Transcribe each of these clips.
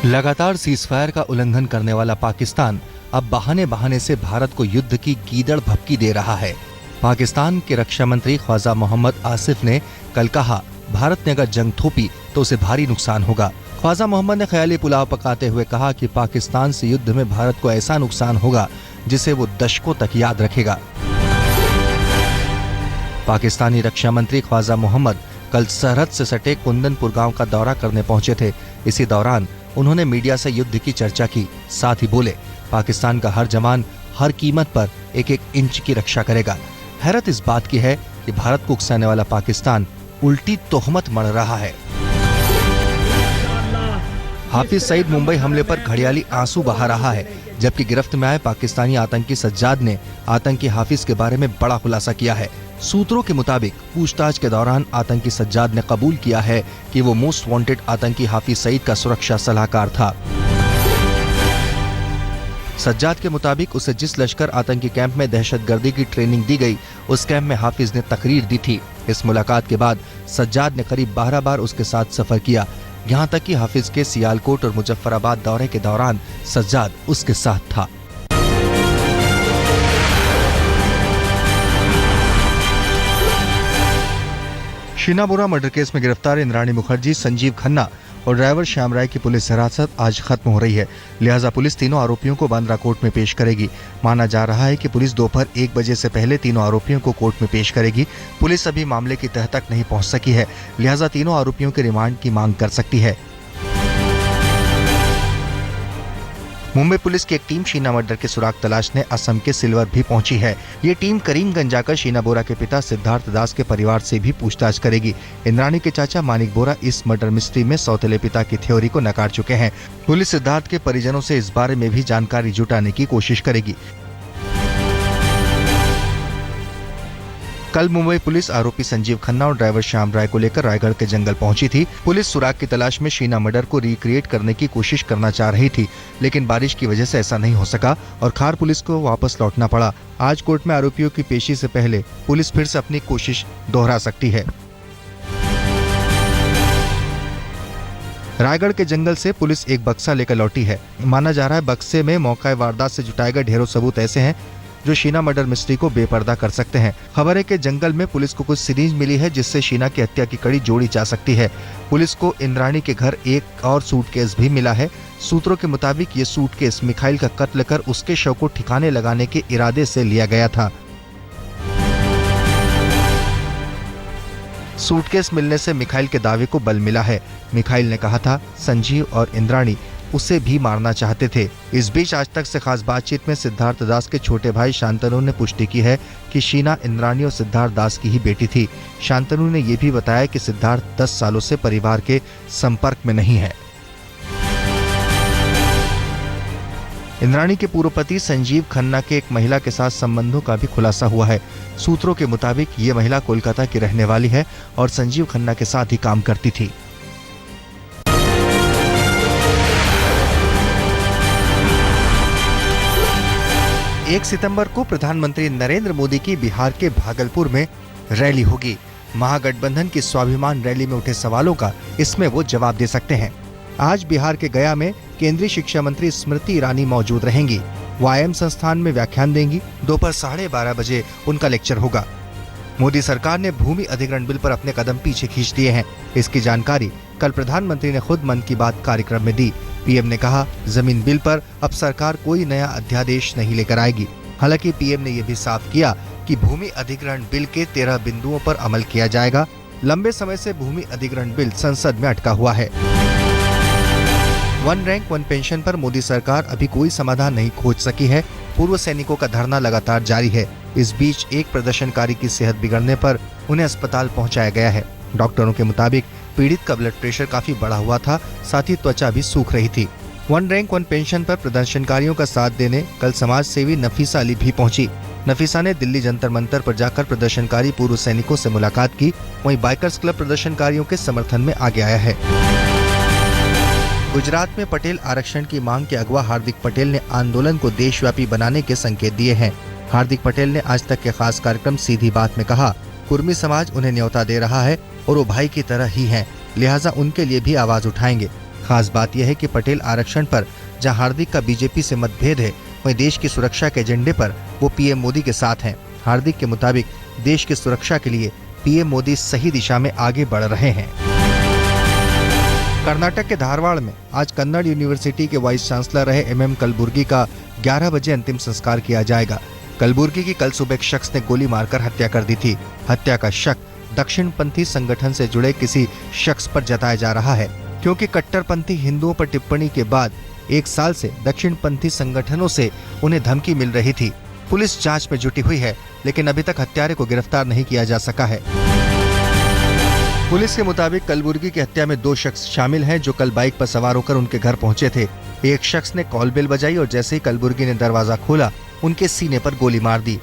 लगातार सीजफायर का उल्लंघन करने वाला पाकिस्तान अब बहाने बहाने से भारत को युद्ध की गीदड़ भभकी दे रहा है। पाकिस्तान के रक्षा मंत्री ख्वाजा मोहम्मद आसिफ ने कल कहा, भारत ने अगर जंग थोपी तो उसे भारी नुकसान होगा। ख्वाजा मोहम्मद ने ख्याली पुलाव पकाते हुए कहा कि पाकिस्तान से युद्ध में भारत को ऐसा नुकसान होगा जिसे वो दशकों तक याद रखेगा। पाकिस्तानी रक्षा मंत्री ख्वाजा मोहम्मद कल सरहद से सटे कुंदनपुर गांव का दौरा करने पहुंचे थे। इसी दौरान उन्होंने मीडिया से युद्ध की चर्चा की। साथ ही बोले, पाकिस्तान का हर जवान हर कीमत पर एक एक इंच की रक्षा करेगा। हैरत इस बात की है कि भारत को उकसाने वाला पाकिस्तान उल्टी तोहमत मढ़ रहा है। हाफिज सईद मुंबई हमले पर घड़ियाली आंसू बहा रहा है, जबकि गिरफ्त में आए पाकिस्तानी आतंकी सज्जाद ने आतंकी हाफिज के बारे में बड़ा खुलासा किया है। सूत्रों के मुताबिक पूछताछ के दौरान आतंकी सज्जाद ने कबूल किया है कि वो मोस्ट वांटेड आतंकी हाफिज सईद का सुरक्षा सलाहकार था। सज्जाद के मुताबिक उसे जिस लश्कर आतंकी कैंप में दहशतगर्दी की ट्रेनिंग दी गई, उस कैंप में हाफिज ने तकरीर दी थी। इस मुलाकात के बाद सज्जाद ने करीब 12 बार उसके साथ सफर किया। यहाँ तक कि हाफिज के सियालकोट और मुजफ्फराबाद दौरे के दौरान सज्जाद उसके साथ था। शीना बोरा मर्डर केस में गिरफ्तार इंद्राणी मुखर्जी, संजीव खन्ना और ड्राइवर श्याम राय की पुलिस हिरासत आज खत्म हो रही है। लिहाजा पुलिस तीनों आरोपियों को बांद्रा कोर्ट में पेश करेगी। माना जा रहा है कि पुलिस दोपहर 1 बजे से पहले तीनों आरोपियों को कोर्ट में पेश करेगी। पुलिस अभी मामले की तह तक नहीं पहुंच सकी है, लिहाजा तीनों आरोपियों के रिमांड की मांग कर सकती है। मुंबई पुलिस की एक टीम शीना मर्डर के सुराग तलाशने असम के सिलवर भी पहुंची है। ये टीम करीमगंज जाकर शीना बोरा के पिता सिद्धार्थ दास के परिवार से भी पूछताछ करेगी। इंद्राणी के चाचा मानिक बोरा इस मर्डर मिस्ट्री में सौतेले पिता की थ्योरी को नकार चुके हैं। पुलिस सिद्धार्थ के परिजनों से इस बारे में भी जानकारी जुटाने की कोशिश करेगी। कल मुंबई पुलिस आरोपी संजीव खन्ना और ड्राइवर श्याम राय को लेकर रायगढ़ के जंगल पहुंची थी। पुलिस सुराग की तलाश में शीना मर्डर को रिक्रिएट करने की कोशिश करना चाह रही थी, लेकिन बारिश की वजह से ऐसा नहीं हो सका और खार पुलिस को वापस लौटना पड़ा। आज कोर्ट में आरोपियों की पेशी से पहले पुलिस फिर से अपनी कोशिश दोहरा सकती है। रायगढ़ के जंगल से पुलिस एक बक्सा लेकर लौटी है। माना जा रहा है बक्से में मौका वारदात से जुटाए गए ढेरों सबूत ऐसे हैं जो शीना मर्डर मिस्ट्री को बेपर्दा कर सकते हैं। खबर है कि जंगल में पुलिस को कुछ सीरीज मिली है जिससे शीना की हत्या की कड़ी जोड़ी जा सकती है। पुलिस को इंद्राणी के घर एक और सूटकेस भी मिला है। सूत्रों के मुताबिक ये सूटकेस मिखाइल का कत्ल कर उसके शव को ठिकाने लगाने के इरादे से लिया गया था। सूटकेस मिलने से मिखाइल के दावे को बल मिला है। मिखाइल ने कहा था संजीव और इंद्राणी उसे भी मारना चाहते थे। इस बीच आज तक से खास बातचीत में सिद्धार्थ दास के छोटे भाई शांतनु ने पुष्टि की है कि शीना इंद्राणी और सिद्धार्थ दास की ही बेटी थी। शांतनु ने यह भी बताया कि सिद्धार्थ 10 सालों से परिवार के संपर्क में नहीं है। इंद्राणी के पूर्व पति संजीव खन्ना के एक महिला के साथ संबंधों का भी खुलासा हुआ है। सूत्रों के मुताबिक ये महिला कोलकाता की रहने वाली है और संजीव खन्ना के साथ ही काम करती थी। 1 सितंबर को प्रधानमंत्री नरेंद्र मोदी की बिहार के भागलपुर में रैली होगी। महागठबंधन की स्वाभिमान रैली में उठे सवालों का इसमें वो जवाब दे सकते हैं। आज बिहार के गया में केंद्रीय शिक्षा मंत्री स्मृति ईरानी मौजूद रहेंगी। वो IIM संस्थान में व्याख्यान देंगी। दोपहर 12:30 बजे उनका लेक्चर होगा। मोदी सरकार ने भूमि अधिग्रहण बिल पर अपने कदम पीछे खींच दिए हैं। इसकी जानकारी कल प्रधानमंत्री ने खुद मन की बात कार्यक्रम में दी। पीएम ने कहा, जमीन बिल पर अब सरकार कोई नया अध्यादेश नहीं लेकर आएगी। हालांकि पीएम ने यह भी साफ किया कि भूमि अधिग्रहण बिल के 13 बिंदुओं पर अमल किया जाएगा। लंबे समय से भूमि अधिग्रहण बिल संसद में अटका हुआ है। 1 रैंक 1 पेंशन पर मोदी सरकार अभी कोई समाधान नहीं खोज सकी है। पूर्व सैनिकों का धरना लगातार जारी है। इस बीच एक प्रदर्शनकारी की सेहत बिगड़ने पर उन्हें अस्पताल पहुंचाया गया है। डॉक्टरों के मुताबिक पीड़ित का ब्लड प्रेशर काफी बढ़ा हुआ था, साथ ही त्वचा भी सूख रही थी। 1 रैंक 1 पेंशन पर प्रदर्शनकारियों का साथ देने कल समाज सेवी नफीसा अली भी पहुंची। नफीसा ने दिल्ली जंतर मंतर पर जाकर प्रदर्शनकारी पूर्व सैनिकों से मुलाकात की। वहीं बाइकर्स क्लब प्रदर्शनकारियों के समर्थन में आगे आया है। गुजरात में पटेल आरक्षण की मांग के अगवा हार्दिक पटेल ने आंदोलन को देशव्यापी बनाने के संकेत दिए हैं। हार्दिक पटेल ने आज तक के खास कार्यक्रम सीधी बात में कहा, कुर्मी समाज उन्हें न्योता दे रहा है और वो भाई की तरह ही हैं, लिहाजा उनके लिए भी आवाज उठाएंगे। खास बात यह है कि पटेल आरक्षण पर जहां हार्दिक का बीजेपी से मतभेद है, वहीं देश की सुरक्षा के एजेंडे पर वो पीएम मोदी के साथ हैं। हार्दिक के मुताबिक देश की सुरक्षा के लिए पीएम मोदी सही दिशा में आगे बढ़ रहे हैं। कर्नाटक के धारवाड़ में आज कन्नड़ यूनिवर्सिटी के वाइस चांसलर रहे एमएम कलबुर्गी का 11 बजे अंतिम संस्कार किया जाएगा। कलबुर्गी की कल सुबह एक शख्स ने गोली मारकर हत्या कर दी थी। हत्या का शक दक्षिणपंथी संगठन से जुड़े किसी शख्स पर जताया जा रहा है, क्योंकि कट्टरपंथी हिंदुओं पर टिप्पणी के बाद 1 साल से दक्षिणपंथी संगठनों से उन्हें धमकी मिल रही थी। पुलिस जांच में जुटी हुई है, लेकिन अभी तक हत्यारे को गिरफ्तार नहीं किया जा सका है। पुलिस के मुताबिक कलबुर्गी की हत्या में 2 शख्स शामिल हैं, जो कल बाइक पर सवार होकर उनके घर पहुंचे थे। एक शख्स ने कॉल बेल बजाई और जैसे ही कलबुर्गी ने दरवाजा खोला, उनके सीने पर गोली मार दी।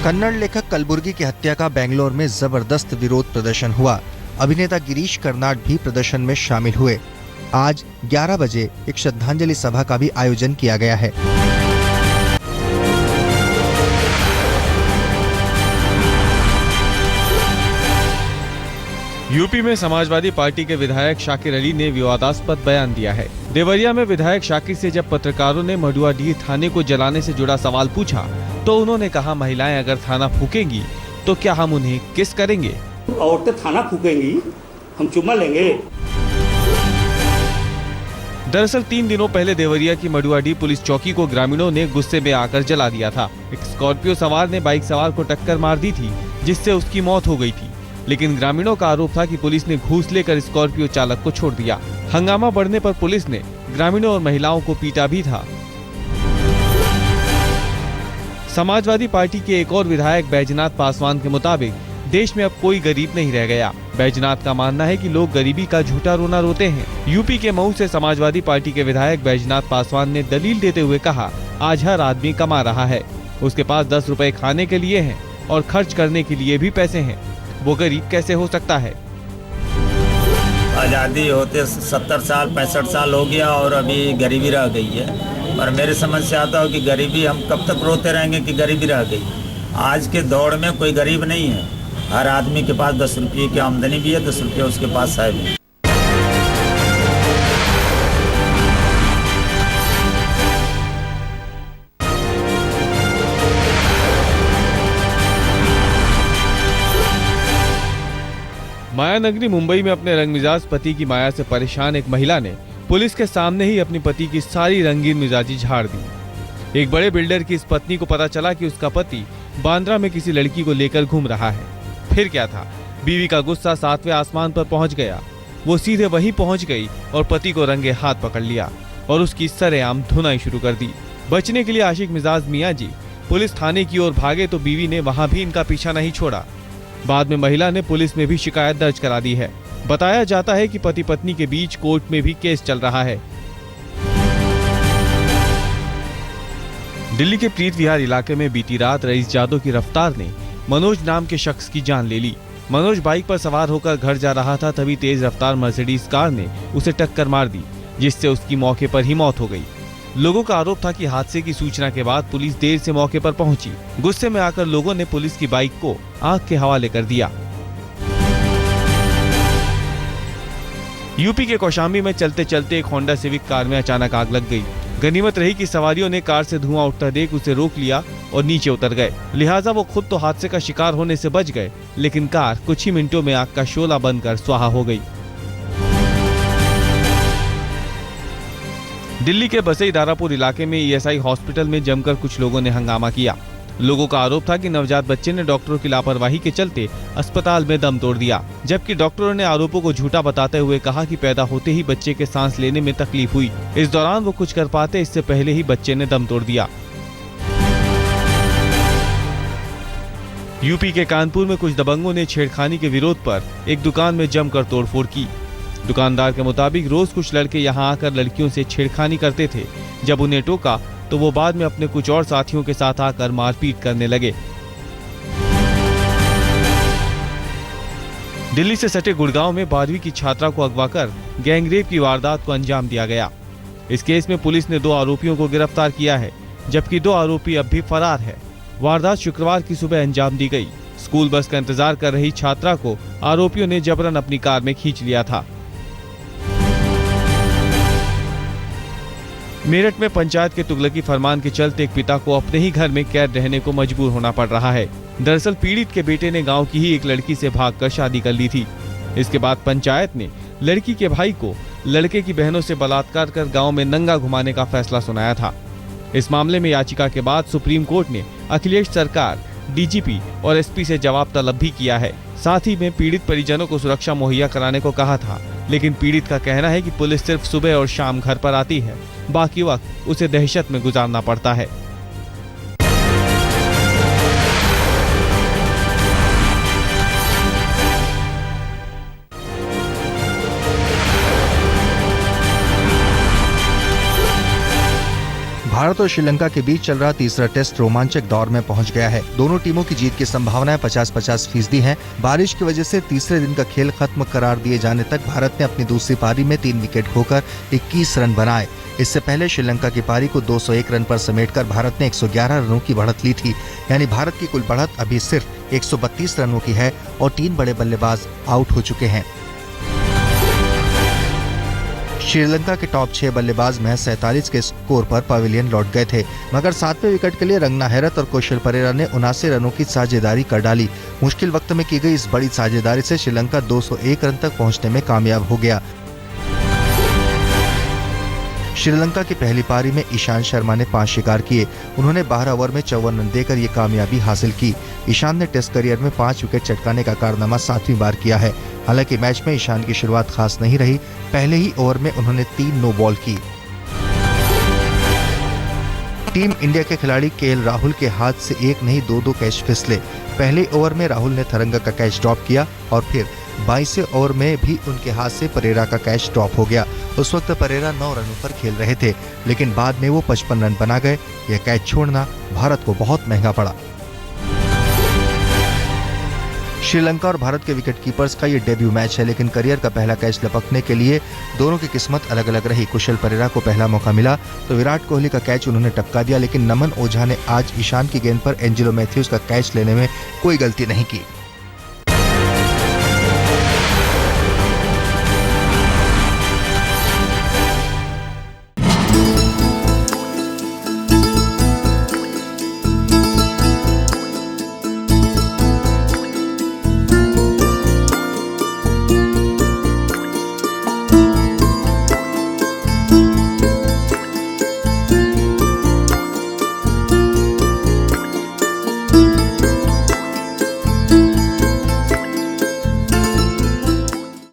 कन्नड़ लेखक कलबुर्गी की हत्या का बेंगलोर में जबरदस्त विरोध प्रदर्शन हुआ। अभिनेता गिरीश कर्नाड भी प्रदर्शन में शामिल हुए। आज 11 बजे एक श्रद्धांजलि सभा का भी आयोजन किया गया है। यूपी में समाजवादी पार्टी के विधायक शाकिर अली ने विवादास्पद बयान दिया है। देवरिया में विधायक शाकिर से जब पत्रकारों ने मडुआडीह थाने को जलाने से जुड़ा सवाल पूछा, तो उन्होंने कहा, महिलाएं अगर थाना फूकेंगी तो क्या हम उन्हें किस करेंगे? औरतें थाना फूकेंगी, हम चुम्मा लेंगे। दरअसल 3 दिनों पहले देवरिया की मडुआडीह पुलिस चौकी को ग्रामीणों ने गुस्से में आकर जला दिया था। एक स्कॉर्पियो सवार ने बाइक सवार को टक्कर मार दी थी, जिससे उसकी मौत हो गई थी। लेकिन ग्रामीणों का आरोप था कि पुलिस ने घूस लेकर स्कॉर्पियो चालक को छोड़ दिया। हंगामा बढ़ने पर पुलिस ने ग्रामीणों और महिलाओं को पीटा भी था। समाजवादी पार्टी के एक और विधायक बैजनाथ पासवान के मुताबिक देश में अब कोई गरीब नहीं रह गया। बैजनाथ का मानना है कि लोग गरीबी का झूठा रोना रोते हैं। यूपी के मऊ से समाजवादी पार्टी के विधायक बैजनाथ पासवान ने दलील देते हुए कहा, आज हर आदमी कमा रहा है, उसके पास 10 रुपए खाने के लिए हैं और खर्च करने के लिए भी पैसे हैं, वो गरीब कैसे हो सकता है? आज़ादी होते 70 साल 65 साल हो गया और अभी गरीबी रह गई है। और मेरे समझ से आता हो कि गरीबी हम कब तक रोते रहेंगे कि गरीबी रह गई। आज के दौर में कोई गरीब नहीं है, हर आदमी के पास 10 रुपये की आमदनी भी है, 10 रुपये उसके पास है भी। मायानगरी मुंबई में अपने रंगमिजाज पति की माया से परेशान एक महिला ने पुलिस के सामने ही अपने पति की सारी रंगीन मिजाजी झाड़ दी। एक बड़े बिल्डर की इस पत्नी को पता चला कि उसका पति बांद्रा में किसी लड़की को लेकर घूम रहा है। फिर क्या था, बीवी का गुस्सा 7वें आसमान पर पहुंच गया। वो सीधे वहीं पहुंच गई और पति को रंगे हाथ पकड़ लिया और उसकी सरेआम धुनाई शुरू कर दी। बचने के लिए आशिक मिजाज मियां जी पुलिस थाने की ओर भागे तो बीवी ने वहां भी इनका पीछा नहीं छोड़ा। बाद में महिला ने पुलिस में भी शिकायत दर्ज करा दी है। बताया जाता है कि पति पत्नी के बीच कोर्ट में भी केस चल रहा है। दिल्ली के प्रीत विहार इलाके में बीती रात रईस जादव की रफ्तार ने मनोज नाम के शख्स की जान ले ली। मनोज बाइक पर सवार होकर घर जा रहा था, तभी तेज रफ्तार मर्सिडीज कार ने उसे टक्कर मार दी, जिससे उसकी मौके पर ही मौत हो गई। लोगों का आरोप था कि हादसे की सूचना के बाद पुलिस देर से मौके पर पहुंची। गुस्से में आकर लोगों ने पुलिस की बाइक को आग के हवाले कर दिया। यूपी के कौशाम्बी में चलते चलते एक होंडा सिविक कार में अचानक आग लग गई। गनीमत रही कि सवारियों ने कार से धुआं उठता देख उसे रोक लिया और नीचे उतर गए। लिहाजा वो खुद तो हादसे का शिकार होने से बच गए, लेकिन कार कुछ ही मिनटों में आग का शोला बनकर स्वाहा हो गई। दिल्ली के बसई दारापुर इलाके में ईएसआई हॉस्पिटल में जमकर कुछ लोगों ने हंगामा किया। लोगों का आरोप था कि नवजात बच्चे ने डॉक्टरों की लापरवाही के चलते अस्पताल में दम तोड़ दिया, जबकि डॉक्टरों ने आरोपों को झूठा बताते हुए कहा कि पैदा होते ही बच्चे के सांस लेने में तकलीफ हुई। इस दौरान वो कुछ कर पाते, इससे पहले ही बच्चे ने दम तोड़ दिया। यूपी के कानपुर में कुछ दबंगों ने छेड़खानी के विरोध पर एक दुकान में जमकर तोड़फोड़ की। दुकानदार के मुताबिक रोज कुछ लड़के यहां आकर लड़कियों से छेड़खानी करते थे। जब उन्हें टोका तो वो बाद में अपने कुछ और साथियों के साथ आकर मारपीट करने लगे। दिल्ली से सटे गुड़गांव में 12वीं की छात्रा को अगवा कर गैंगरेप की वारदात को अंजाम दिया गया। इस केस में पुलिस ने 2 आरोपियों को गिरफ्तार किया है, जबकि 2 आरोपी अब भी फरार है। वारदात शुक्रवार की सुबह अंजाम दी गई। स्कूल बस का इंतजार कर रही छात्रा को आरोपियों ने जबरन अपनी कार में खींच लिया था। मेरठ में पंचायत के तुगलकी फरमान के चलते एक पिता को अपने ही घर में कैद रहने को मजबूर होना पड़ रहा है। दरअसल पीड़ित के बेटे ने गांव की ही एक लड़की से भागकर शादी कर ली थी। इसके बाद पंचायत ने लड़की के भाई को लड़के की बहनों से बलात्कार कर गांव में नंगा घुमाने का फैसला सुनाया था। इस मामले में याचिका के बाद सुप्रीम कोर्ट ने अखिलेश सरकार, डीजीपी और एसपी से जवाब तलब भी किया है। साथ ही में पीड़ित परिजनों को सुरक्षा मुहैया कराने को कहा था, लेकिन पीड़ित का कहना है कि पुलिस सिर्फ सुबह और शाम घर पर आती है, बाकी वक्त उसे दहशत में गुजारना पड़ता है। भारत और श्रीलंका के बीच चल रहा तीसरा टेस्ट रोमांचक दौर में पहुंच गया है। दोनों टीमों की जीत की संभावनाएं 50-50% हैं। बारिश की वजह से तीसरे दिन का खेल खत्म करार दिए जाने तक भारत ने अपनी दूसरी पारी में 3 विकेट खोकर 21 रन बनाए। इससे पहले श्रीलंका की पारी को 201 रन पर समेटकर भारत ने 111 रनों की बढ़त ली थी। यानी भारत की कुल बढ़त अभी सिर्फ 132 रनों की है और 3 बड़े बल्लेबाज आउट हो चुके हैं। श्रीलंका के टॉप 6 बल्लेबाज महज 47 के स्कोर पर पवेलियन लौट गए थे, मगर 7वें विकेट के लिए रंगना हैरत और कौशल परेरा ने 79 रनों की साझेदारी कर डाली। मुश्किल वक्त में की गई इस बड़ी साझेदारी से श्रीलंका 201 रन तक पहुंचने में कामयाब हो गया। श्रीलंका की पहली पारी में ईशांत शर्मा ने 5 शिकार किए। उन्होंने 12 ओवर में 54 रन देकर ये कामयाबी हासिल की। ईशांत ने टेस्ट करियर में 5 विकेट चटकाने का कारनामा 7वीं बार किया है। हालांकि मैच में ईशांत की शुरुआत खास नहीं रही। पहले ही ओवर में उन्होंने 3 नो बॉल की। टीम इंडिया के खिलाड़ी केएल राहुल के हाथ से एक नहीं 2-2 कैच फिसले। पहले ओवर में राहुल ने थरंगा का कैच ड्रॉप किया और फिर 22वें ओवर में भी उनके हाथ से परेरा का कैच ड्रॉप हो गया। उस वक्त परेरा 9 रनों पर खेल रहे थे, लेकिन बाद में वो 55 रन बना गए। यह कैच छोड़ना भारत को बहुत महंगा पड़ा। श्रीलंका और भारत के विकेटकीपर्स का ये डेब्यू मैच है, लेकिन करियर का पहला कैच लपकने के लिए दोनों की किस्मत अलग अलग रही। कुशल परेरा को पहला मौका मिला तो विराट कोहली का कैच उन्होंने टपका दिया, लेकिन नमन ओझा ने आज ईशान की गेंद पर एंजेलो मैथ्यूज का कैच लेने में कोई गलती नहीं की।